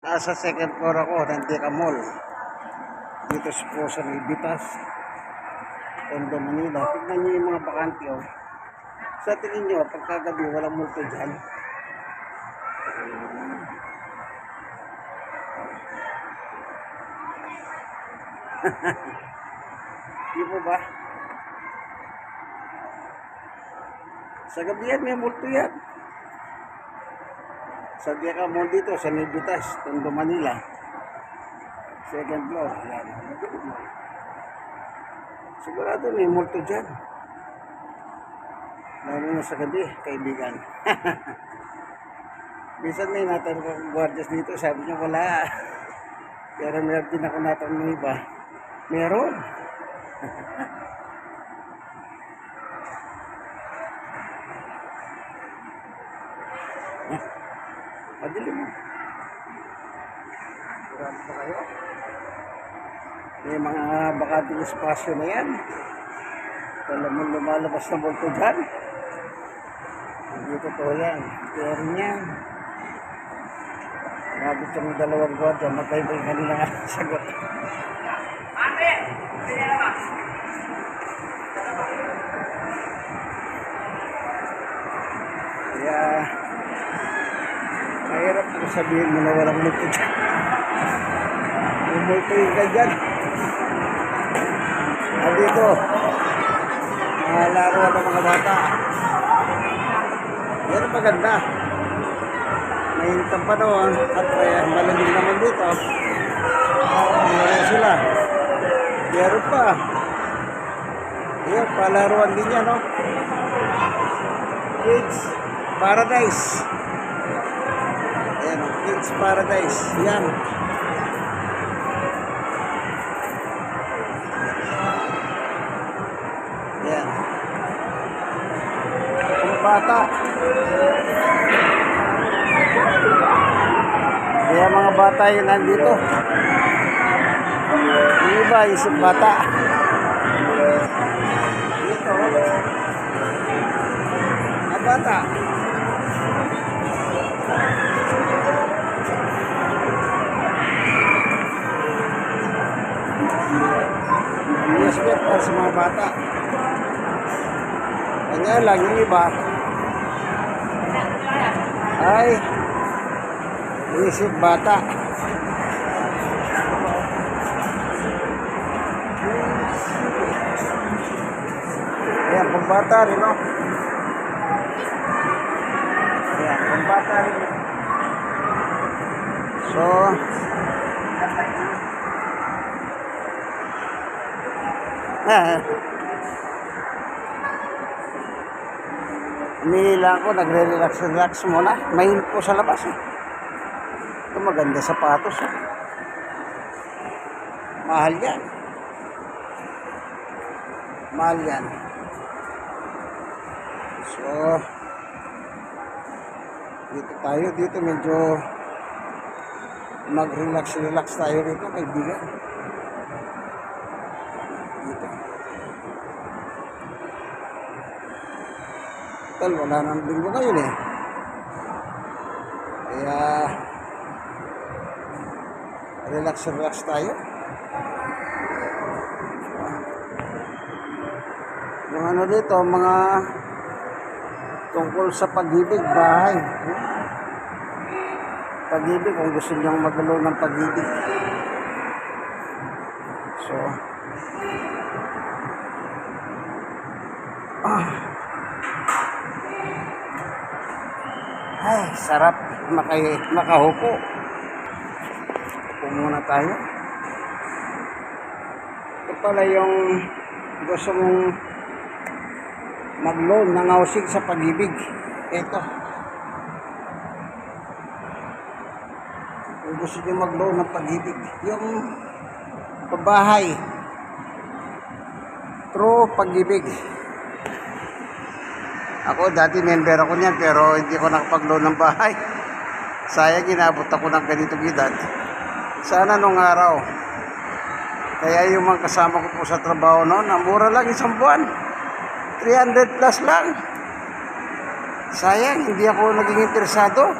Sa second floor ako, Rantica Mall. Dito po sa Bitas, Tondo, Manila. Tignan nyo yung mga bakante, oh. Sa tingin nyo, pagkagabi, walang multo dyan. Di po ba? Sa gabi yan, may multo yan. Sa Rantica Mall dito, sa Bitas, Tondo, Manila. Second floor, yan. Sigurado may multo dyan. Lalo na sa gabi, kaibigan. Minsan may natanong akong guardias dito, sabi niya wala. Pero meron din ako natanong ng iba. Meron. Madali mo. Sigurado pa kayo? May mga bakating espasyo na yan. Alam mo lumalabas na multo dyan. Hindi totoo yan. Pero yan. Nabit yung dalawang gwardiya. Magkaiba yung kanila nga sagot. Kaya mahirap kung sabihin mo na walang multo dyan. May multo yung ganyan. Dito, mga laruan ng mga bata. Yan ang maganda. Mainit ang panahon at malamig naman dito. Meron sila. Meron pa. Yan, palaruan din yan, no? Kids Paradise. Yan, Kids Paradise. Yan. Yan. Ang bata. Kaya mga bata yun nandito. Yung iba, isip bata. Dito. Ang bata. Respect para sa mga bata. Kanya lang yung iba ay isip bata. Ayan, pambata rin, no? Ayan, pambata rin. So, Umihila ako, nagre-relax muna. Mainit po sa labas. Ito maganda sapatos. Mahal yan. Mahal yan. So, dito tayo. Dito medyo mag-relax tayo dito, kaibigan. Dito. Wala nang linggo ngayon eh. Kaya relax tayo. Yung ano dito, mga tungkol sa pag-ibig, bahay. Pag-ibig, kung gusto niyang magalaw ng pag-ibig. So, ay, sarap makahupo. Upo muna tayo. Ito pala yung gusto mong mag-loan ng housing sa pag-ibig. Ito. Kung gusto nyo mag-loan ng pag-ibig, yung pabahay. True pag-ibig. Ako, dati member ako niyan, pero hindi ko nakapag-loan ng bahay. Sayang, ginabot ako ng ganitong edad. Sana nung araw. Kaya yung mga kasama ko po sa trabaho noon, ang mura lang isang buwan. 300 plus lang. Sayang, hindi ako naging interesado.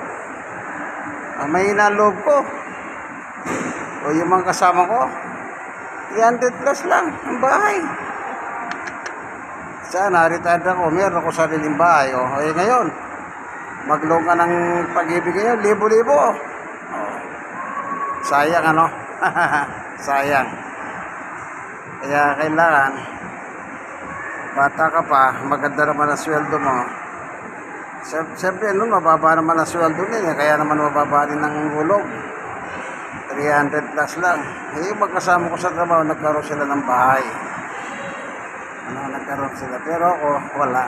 May inaloob ko. O yung mga kasama ko, 300 plus lang ang bahay. Sana, retired ako, meron ako sariling bahay. O, eh ngayon, mag-loan ka ng pag-ibig ngayon, libo-libo. O, sayang ano? Sayang. Kaya kailangan, bata ka pa, maganda naman ang sweldo mo. Siyempre, no, mababa naman ang sweldo nila, kaya naman mababa din ang hulog. 300 plus lang. Eh, magkasama ko sa trabaho, nagkaroon sila ng bahay. Nagkaroon sila. Pero ako, wala.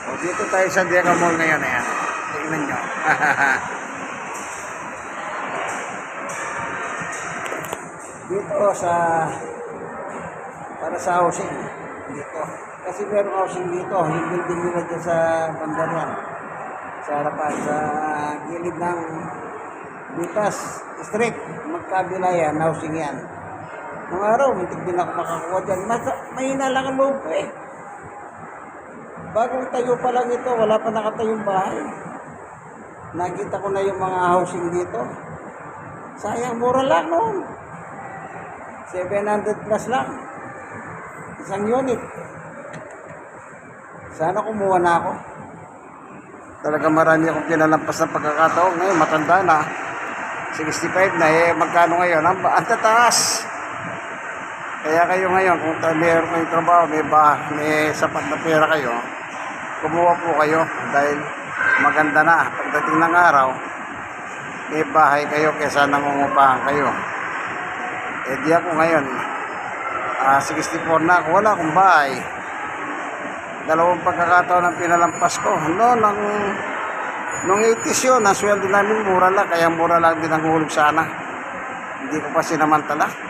O, dito tayo sa Deca Mall ngayon. Ayan. Tingnan nyo. Dito sa para sa housing. Dito. Kasi meron housing dito. Yung building nila dyan sa Bandaran. Sa harapan. Sa gilid ng Bitas Street. Magkabila yan. Housing yan. Nung araw, muntik din ako makakuha dyan. Mahina lang ang loob ko eh. Bagong tayo pa lang ito, wala pa nakatayong bahay. Nakita ko na yung mga housing dito. Sayang, mura lang noon. 700 plus lang. Isang unit. Sana kumuha na ako. Talaga marami akong pinalampas na pagkakataon. Ngayon, matanda na. 65 na eh. Magkano ngayon? Ang tataas. Kaya kayo ngayon, kung meron kayong trabaho, may sapat na pera kayo, kumuha po kayo dahil maganda na. Pagdating ng araw, may bahay kayo kaysa nangungupahan kayo. Eh di ako ngayon, 64 na ako, wala akong bahay. Dalawang pagkakataon ang pinalampas ko. Nung 80s yun, ang sweldo namin mura lang, kaya mura lang din ang hulog sana. Hindi ko pa sinamantala.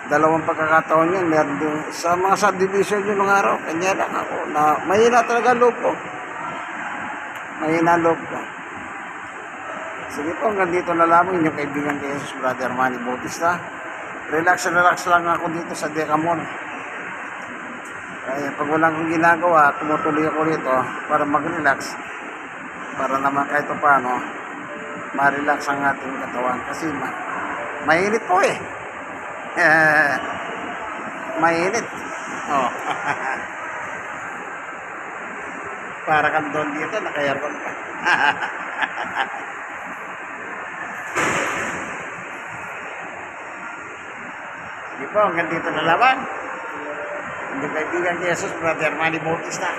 Dalawang pagkakataon yun, meron din sa mga subdivision yun ng araw. Kanya lang ako na mahina talaga loob ko. Mahina loob ko. Sige po, hanggang dito na lamang inyong kaibigan kay Jesus, Brother Manny Bautista. Relax lang ako dito sa Deca Mall. Kaya pag walang kong ginagawa, tumutuloy ako rito para mag-relax. Para naman kahit paano, ma-relax ang ating katawan. Kasi mainit po eh. Mainit. Oh. Para kang doon dito, naka-aircon pa. Sige po, hanggang dito na lamang. Hindi kaibigan ni Jesus, Brother Manny Bautista.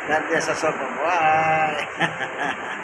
God bless us all. Bye.